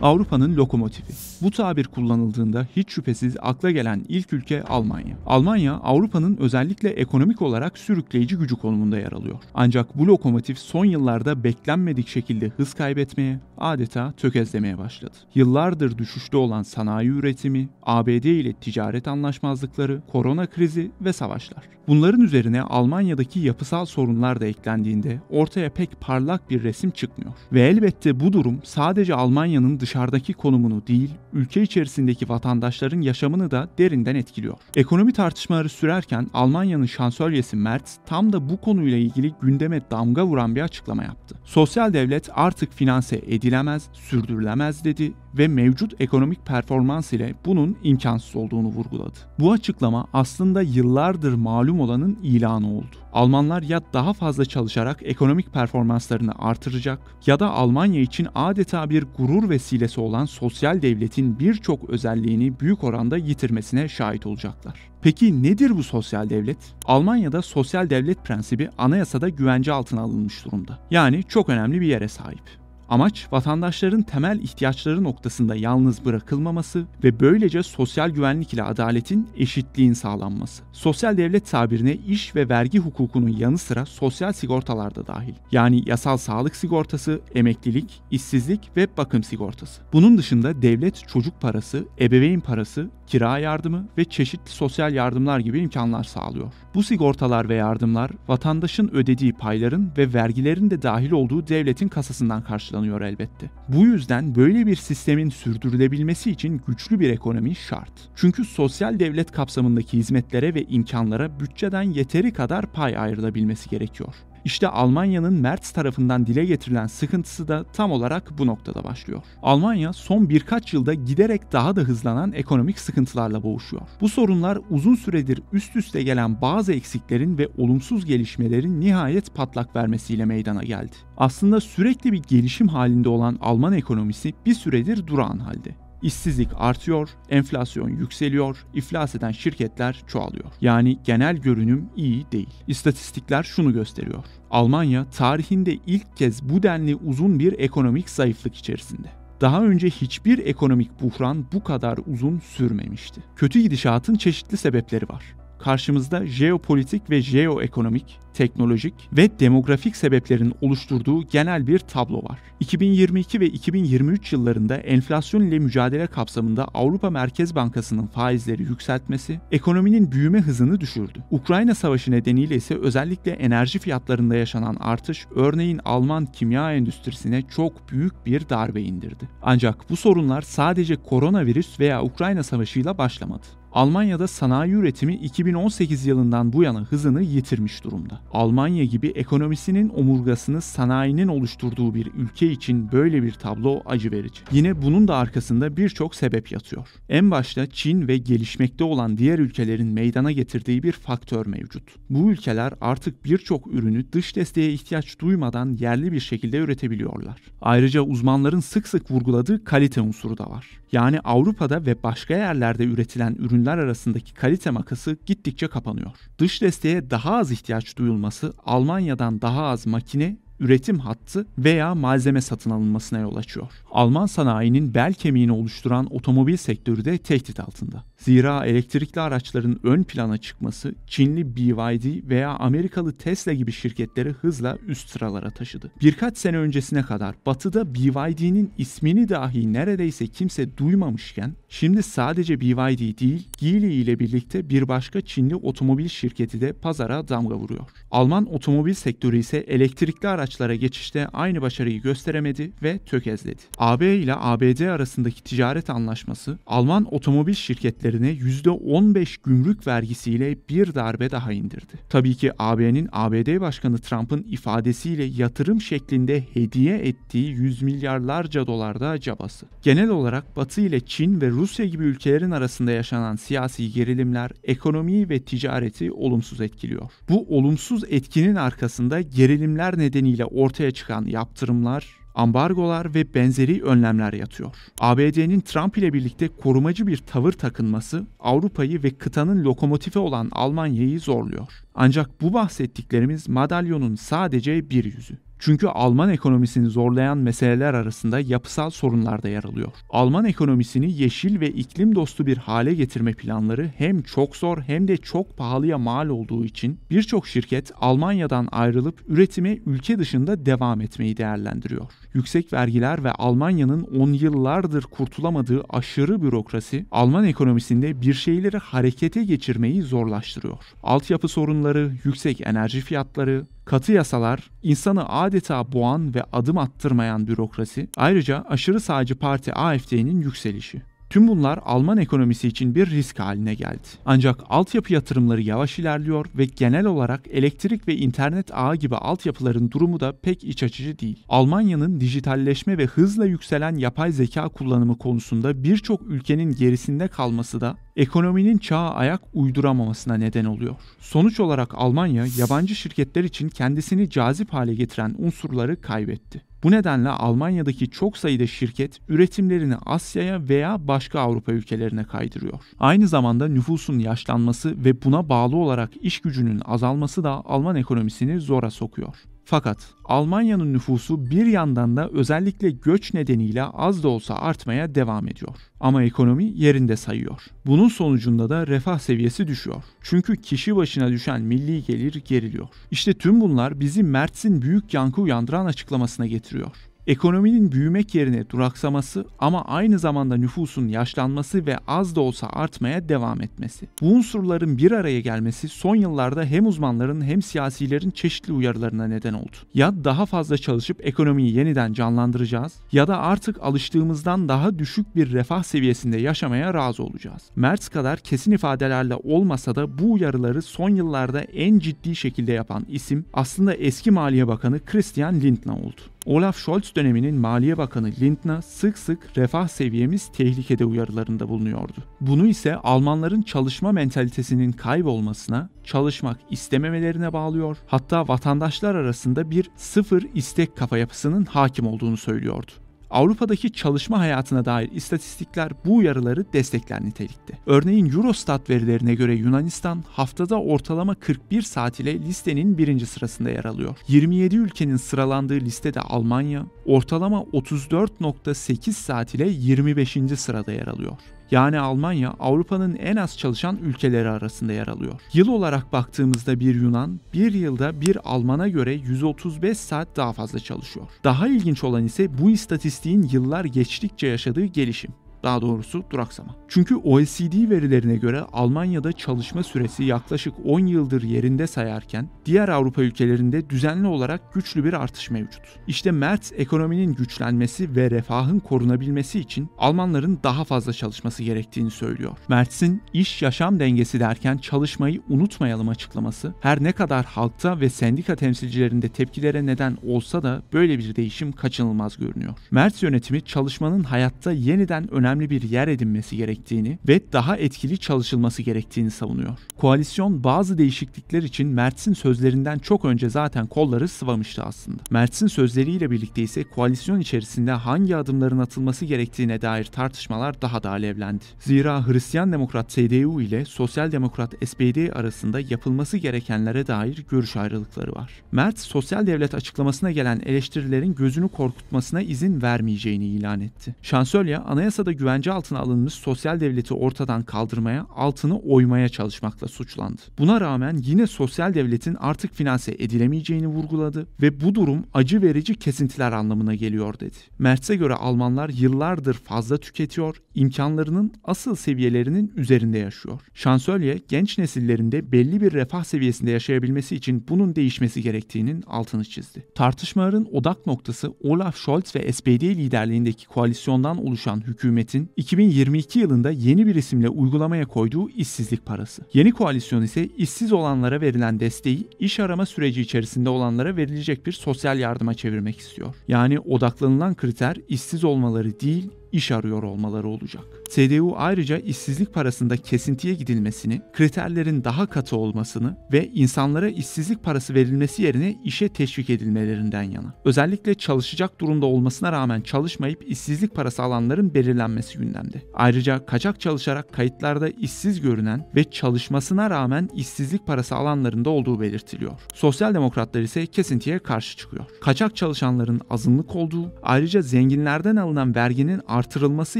Avrupa'nın lokomotifi. Bu tabir kullanıldığında hiç şüphesiz akla gelen ilk ülke Almanya. Almanya, Avrupa'nın özellikle ekonomik olarak sürükleyici gücü konumunda yer alıyor. Ancak bu lokomotif son yıllarda beklenmedik şekilde hız kaybetmeye, adeta tökezlemeye başladı. Yıllardır düşüşte olan sanayi üretimi, ABD ile ticaret anlaşmazlıkları, korona krizi ve savaşlar. Bunların üzerine Almanya'daki yapısal sorunlar da eklendiğinde ortaya pek parlak bir resim çıkmıyor. Ve elbette bu durum sadece Almanya'nın dışarıdaki konumunu değil, ülke içerisindeki vatandaşların yaşamını da derinden etkiliyor. Ekonomi tartışmaları sürerken Almanya'nın şansölyesi Merz tam da bu konuyla ilgili gündeme damga vuran bir açıklama yaptı. Sosyal devlet artık finanse edilemez, sürdürülemez dedi ve mevcut ekonomik performans ile bunun imkansız olduğunu vurguladı. Bu açıklama aslında yıllardır malum olanın ilanı oldu. Almanlar ya daha fazla çalışarak ekonomik performanslarını artıracak ya da Almanya için adeta bir gurur vesilesi olan sosyal devletin birçok özelliğini büyük oranda yitirmesine şahit olacaklar. Peki nedir bu sosyal devlet? Almanya'da sosyal devlet prensibi anayasada güvence altına alınmış durumda. Yani çok önemli bir yere sahip. Amaç vatandaşların temel ihtiyaçları noktasında yalnız bırakılmaması ve böylece sosyal güvenlik ile adaletin eşitliğin sağlanması. Sosyal devlet tabirine iş ve vergi hukukunun yanı sıra sosyal sigortalar da dahil. Yani yasal sağlık sigortası, emeklilik, işsizlik ve bakım sigortası. Bunun dışında devlet çocuk parası, ebeveyn parası, kira yardımı ve çeşitli sosyal yardımlar gibi imkanlar sağlıyor. Bu sigortalar ve yardımlar vatandaşın ödediği payların ve vergilerin de dahil olduğu devletin kasasından karşılanıyor elbette. Bu yüzden böyle bir sistemin sürdürülebilmesi için güçlü bir ekonomi şart. Çünkü sosyal devlet kapsamındaki hizmetlere ve imkanlara bütçeden yeteri kadar pay ayrılabilmesi gerekiyor. İşte Almanya'nın Merz tarafından dile getirilen sıkıntısı da tam olarak bu noktada başlıyor. Almanya son birkaç yılda giderek daha da hızlanan ekonomik sıkıntılarla boğuşuyor. Bu sorunlar uzun süredir üst üste gelen bazı eksiklerin ve olumsuz gelişmelerin nihayet patlak vermesiyle meydana geldi. Aslında sürekli bir gelişim halinde olan Alman ekonomisi bir süredir durağan halde. İşsizlik artıyor, enflasyon yükseliyor, iflas eden şirketler çoğalıyor. Yani genel görünüm iyi değil. İstatistikler şunu gösteriyor. Almanya tarihinde ilk kez bu denli uzun bir ekonomik zayıflık içerisinde. Daha önce hiçbir ekonomik buhran bu kadar uzun sürmemişti. Kötü gidişatın çeşitli sebepleri var. Karşımızda jeopolitik ve jeoekonomik, teknolojik ve demografik sebeplerin oluşturduğu genel bir tablo var. 2022 ve 2023 yıllarında enflasyon ile mücadele kapsamında Avrupa Merkez Bankası'nın faizleri yükseltmesi, ekonominin büyüme hızını düşürdü. Ukrayna Savaşı nedeniyle ise özellikle enerji fiyatlarında yaşanan artış, örneğin Alman kimya endüstrisine çok büyük bir darbe indirdi. Ancak bu sorunlar sadece koronavirüs veya Ukrayna Savaşı'yla başlamadı. Almanya'da sanayi üretimi 2018 yılından bu yana hızını yitirmiş durumda. Almanya gibi ekonomisinin omurgasını sanayinin oluşturduğu bir ülke için böyle bir tablo acı verici. Yine bunun da arkasında birçok sebep yatıyor. En başta Çin ve gelişmekte olan diğer ülkelerin meydana getirdiği bir faktör mevcut. Bu ülkeler artık birçok ürünü dış desteğe ihtiyaç duymadan yerli bir şekilde üretebiliyorlar. Ayrıca uzmanların sık sık vurguladığı kalite unsuru da var. Yani Avrupa'da ve başka yerlerde üretilen ürünler arasındaki kalite makası gittikçe kapanıyor. Dış desteğe daha az ihtiyaç duyulması Almanya'dan daha az makine, üretim hattı veya malzeme satın alınmasına yol açıyor. Alman sanayinin bel kemiğini oluşturan otomobil sektörü de tehdit altında. Zira elektrikli araçların ön plana çıkması Çinli BYD veya Amerikalı Tesla gibi şirketleri hızla üst sıralara taşıdı. Birkaç sene öncesine kadar Batı'da BYD'nin ismini dahi neredeyse kimse duymamışken şimdi sadece BYD değil, Geely ile birlikte bir başka Çinli otomobil şirketi de pazara damga vuruyor. Alman otomobil sektörü ise elektrikli araçlara geçişte aynı başarıyı gösteremedi ve tökezledi. AB ile ABD arasındaki ticaret anlaşması Alman otomobil şirketlerine %15 gümrük vergisiyle bir darbe daha indirdi. Tabii ki AB'nin ABD Başkanı Trump'ın ifadesiyle yatırım şeklinde hediye ettiği yüz milyarlarca dolarda cabası. Genel olarak Batı ile Çin ve Rusya gibi ülkelerin arasında yaşanan siyasi gerilimler ekonomiyi ve ticareti olumsuz etkiliyor. Bu olumsuz etkinin arkasında gerilimler nedeniyle ortaya çıkan yaptırımlar, ambargolar ve benzeri önlemler yatıyor. ABD'nin Trump ile birlikte korumacı bir tavır takınması Avrupa'yı ve kıtanın lokomotifi olan Almanya'yı zorluyor. Ancak bu bahsettiklerimiz madalyonun sadece bir yüzü. Çünkü Alman ekonomisini zorlayan meseleler arasında yapısal sorunlar da yer alıyor. Alman ekonomisini yeşil ve iklim dostu bir hale getirme planları hem çok zor hem de çok pahalıya mal olduğu için birçok şirket Almanya'dan ayrılıp üretime ülke dışında devam etmeyi değerlendiriyor. Yüksek vergiler ve Almanya'nın 10 yıllardır kurtulamadığı aşırı bürokrasi Alman ekonomisinde bir şeyleri harekete geçirmeyi zorlaştırıyor. Altyapı sorunları, yüksek enerji fiyatları, katı yasalar, insanı adeta boğan ve adım attırmayan bürokrasi, ayrıca aşırı sağcı parti AfD'nin yükselişi. Tüm bunlar Alman ekonomisi için bir risk haline geldi. Ancak altyapı yatırımları yavaş ilerliyor ve genel olarak elektrik ve internet ağı gibi altyapıların durumu da pek iç açıcı değil. Almanya'nın dijitalleşme ve hızla yükselen yapay zeka kullanımı konusunda birçok ülkenin gerisinde kalması da ekonominin çağa ayak uyduramamasına neden oluyor. Sonuç olarak Almanya, yabancı şirketler için kendisini cazip hale getiren unsurları kaybetti. Bu nedenle Almanya'daki çok sayıda şirket üretimlerini Asya'ya veya başka Avrupa ülkelerine kaydırıyor. Aynı zamanda nüfusun yaşlanması ve buna bağlı olarak iş gücünün azalması da Alman ekonomisini zora sokuyor. Fakat Almanya'nın nüfusu bir yandan da özellikle göç nedeniyle az da olsa artmaya devam ediyor. Ama ekonomi yerinde sayıyor. Bunun sonucunda da refah seviyesi düşüyor. Çünkü kişi başına düşen milli gelir geriliyor. İşte tüm bunlar bizi Merz'in büyük yankı uyandıran açıklamasına getiriyor. Ekonominin büyümek yerine duraksaması ama aynı zamanda nüfusun yaşlanması ve az da olsa artmaya devam etmesi. Bu unsurların bir araya gelmesi son yıllarda hem uzmanların hem siyasilerin çeşitli uyarılarına neden oldu. Ya daha fazla çalışıp ekonomiyi yeniden canlandıracağız ya da artık alıştığımızdan daha düşük bir refah seviyesinde yaşamaya razı olacağız. Merz kadar kesin ifadelerle olmasa da bu uyarıları son yıllarda en ciddi şekilde yapan isim aslında eski Maliye Bakanı Christian Lindner oldu. Olaf Scholz döneminin Maliye Bakanı Lindner sık sık refah seviyemiz tehlikede uyarılarında bulunuyordu. Bunu ise Almanların çalışma mentalitesinin kaybolmasına, çalışmak istememelerine bağlıyor, hatta vatandaşlar arasında bir sıfır istek kafa yapısının hakim olduğunu söylüyordu. Avrupa'daki çalışma hayatına dair istatistikler bu uyarıları destekler nitelikte. Örneğin Eurostat verilerine göre Yunanistan haftada ortalama 41 saat ile listenin birinci sırasında yer alıyor. 27 ülkenin sıralandığı listede Almanya ortalama 34,8 saat ile 25. sırada yer alıyor. Yani Almanya Avrupa'nın en az çalışan ülkeleri arasında yer alıyor. Yıl olarak baktığımızda bir Yunan bir yılda bir Alman'a göre 135 saat daha fazla çalışıyor. Daha ilginç olan ise bu istatistiğin yıllar geçtikçe yaşadığı gelişim. Daha doğrusu duraksama. Çünkü OECD verilerine göre Almanya'da çalışma süresi yaklaşık 10 yıldır yerinde sayarken diğer Avrupa ülkelerinde düzenli olarak güçlü bir artış mevcut. İşte Merz ekonominin güçlenmesi ve refahın korunabilmesi için Almanların daha fazla çalışması gerektiğini söylüyor. Merz'in iş yaşam dengesi derken çalışmayı unutmayalım açıklaması her ne kadar halkta ve sendika temsilcilerinde tepkilere neden olsa da böyle bir değişim kaçınılmaz görünüyor. Merz yönetimi çalışmanın hayatta yeniden önemli bir yer edinmesi gerektiğini ve daha etkili çalışılması gerektiğini savunuyor. Koalisyon bazı değişiklikler için Merz'in sözlerinden çok önce zaten kolları sıvamıştı aslında. Merz'in sözleriyle birlikte ise koalisyon içerisinde hangi adımların atılması gerektiğine dair tartışmalar daha da alevlendi. Zira Hristiyan Demokrat CDU ile Sosyal Demokrat SPD arasında yapılması gerekenlere dair görüş ayrılıkları var. Merz, sosyal devlet açıklamasına gelen eleştirilerin gözünü korkutmasına izin vermeyeceğini ilan etti. Şansölye, anayasada güvence altına alınmış sosyal devleti ortadan kaldırmaya, altını oymaya çalışmakla suçlandı. Buna rağmen yine sosyal devletin artık finanse edilemeyeceğini vurguladı ve bu durum acı verici kesintiler anlamına geliyor dedi. Merz'e göre Almanlar yıllardır fazla tüketiyor, imkanlarının asıl seviyelerinin üzerinde yaşıyor. Şansölye, genç nesillerinde belli bir refah seviyesinde yaşayabilmesi için bunun değişmesi gerektiğinin altını çizdi. Tartışmaların odak noktası Olaf Scholz ve SPD liderliğindeki koalisyondan oluşan hükümetin 2022 yılında yeni bir isimle uygulamaya koyduğu işsizlik parası. Yeni koalisyon ise işsiz olanlara verilen desteği iş arama süreci içerisinde olanlara verilecek bir sosyal yardıma çevirmek istiyor. Yani odaklanılan kriter işsiz olmaları değil, iş arıyor olmaları olacak. CDU ayrıca işsizlik parasında kesintiye gidilmesini, kriterlerin daha katı olmasını ve insanlara işsizlik parası verilmesi yerine işe teşvik edilmelerinden yana. Özellikle çalışacak durumda olmasına rağmen çalışmayıp işsizlik parası alanların belirlenmesi gündemde. Ayrıca kaçak çalışarak kayıtlarda işsiz görünen ve çalışmasına rağmen işsizlik parası alanlarında olduğu belirtiliyor. Sosyal demokratlar ise kesintiye karşı çıkıyor. Kaçak çalışanların azınlık olduğu, ayrıca zenginlerden alınan verginin artırılması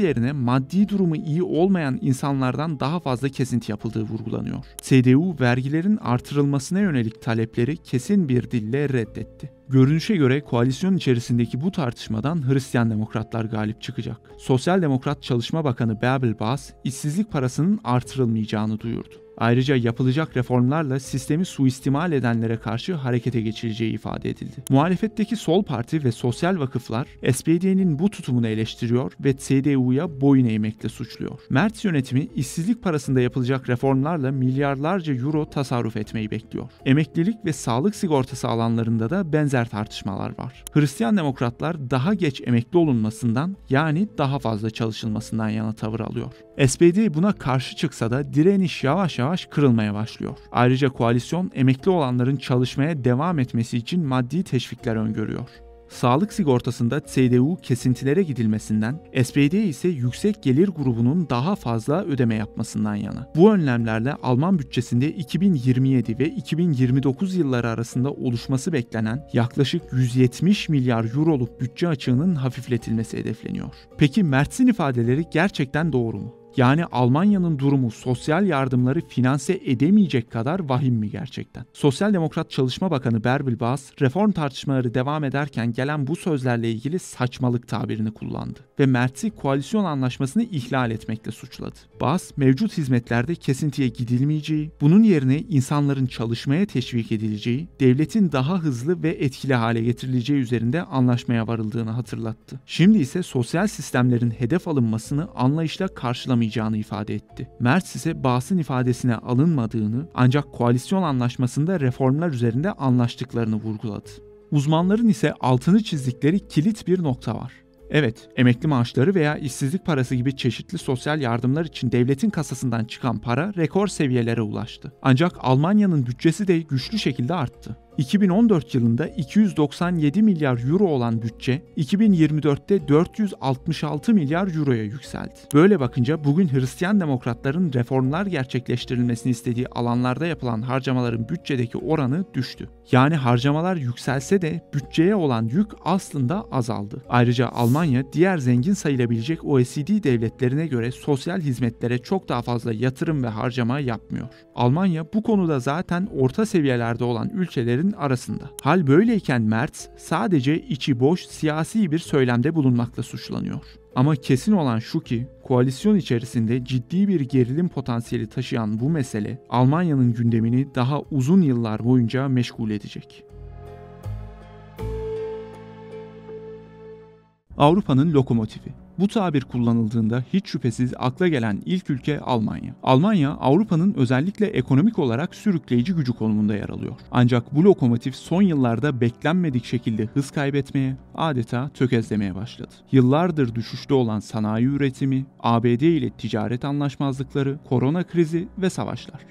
yerine maddi durumu iyi olmayan insanlardan daha fazla kesinti yapıldığı vurgulanıyor. CDU vergilerin artırılmasına yönelik talepleri kesin bir dille reddetti. Görünüşe göre koalisyon içerisindeki bu tartışmadan Hristiyan Demokratlar galip çıkacak. Sosyal Demokrat Çalışma Bakanı Bärbel Bas, işsizlik parasının artırılmayacağını duyurdu. Ayrıca yapılacak reformlarla sistemi suistimal edenlere karşı harekete geçileceği ifade edildi. Muhalefetteki Sol Parti ve sosyal vakıflar SPD'nin bu tutumunu eleştiriyor ve CDU'ya boyun eğmekle suçluyor. Merz yönetimi işsizlik parasında yapılacak reformlarla milyarlarca euro tasarruf etmeyi bekliyor. Emeklilik ve sağlık sigortası alanlarında da benzer tartışmalar var. Hristiyan Demokratlar daha geç emekli olunmasından, yani daha fazla çalışılmasından yana tavır alıyor. SPD buna karşı çıksa da direniş yavaş yavaş kırılmaya başlıyor. Ayrıca koalisyon emekli olanların çalışmaya devam etmesi için maddi teşvikler öngörüyor. Sağlık sigortasında CDU kesintilere gidilmesinden, SPD ise yüksek gelir grubunun daha fazla ödeme yapmasından yana. Bu önlemlerle Alman bütçesinde 2027 ve 2029 yılları arasında oluşması beklenen yaklaşık 170 milyar euroluk bütçe açığının hafifletilmesi hedefleniyor. Peki Merz'in ifadeleri gerçekten doğru mu? Yani Almanya'nın durumu sosyal yardımları finanse edemeyecek kadar vahim mi gerçekten? Sosyal Demokrat Çalışma Bakanı Bärbel Bas, reform tartışmaları devam ederken gelen bu sözlerle ilgili saçmalık tabirini kullandı ve Merz'i koalisyon anlaşmasını ihlal etmekle suçladı. Bas, mevcut hizmetlerde kesintiye gidilmeyeceği, bunun yerine insanların çalışmaya teşvik edileceği, devletin daha hızlı ve etkili hale getirileceği üzerinde anlaşmaya varıldığını hatırlattı. Şimdi ise sosyal sistemlerin hedef alınmasını anlayışla karşılamayacağını ifade etti. Merz ise Bas'ın ifadesine alınmadığını, ancak koalisyon anlaşmasında reformlar üzerinde anlaştıklarını vurguladı. Uzmanların ise altını çizdikleri kilit bir nokta var. Evet, emekli maaşları veya işsizlik parası gibi çeşitli sosyal yardımlar için devletin kasasından çıkan para rekor seviyelere ulaştı. Ancak Almanya'nın bütçesi de güçlü şekilde arttı. 2014 yılında 297 milyar euro olan bütçe 2024'te 466 milyar euroya yükseldi. Böyle bakınca bugün Hristiyan Demokratların reformlar gerçekleştirilmesini istediği alanlarda yapılan harcamaların bütçedeki oranı düştü. Yani harcamalar yükselse de bütçeye olan yük aslında azaldı. Ayrıca Almanya diğer zengin sayılabilecek OECD devletlerine göre sosyal hizmetlere çok daha fazla yatırım ve harcama yapmıyor. Almanya bu konuda zaten orta seviyelerde olan ülkelerin arasında. Hal böyleyken Merz sadece içi boş siyasi bir söylemde bulunmakla suçlanıyor. Ama kesin olan şu ki koalisyon içerisinde ciddi bir gerilim potansiyeli taşıyan bu mesele Almanya'nın gündemini daha uzun yıllar boyunca meşgul edecek. Avrupa'nın lokomotifi. Bu tabir kullanıldığında hiç şüphesiz akla gelen ilk ülke Almanya. Almanya, Avrupa'nın özellikle ekonomik olarak sürükleyici gücü konumunda yer alıyor. Ancak bu lokomotif son yıllarda beklenmedik şekilde hız kaybetmeye, adeta tökezlemeye başladı. Yıllardır düşüşte olan sanayi üretimi, ABD ile ticaret anlaşmazlıkları, korona krizi ve savaşlar.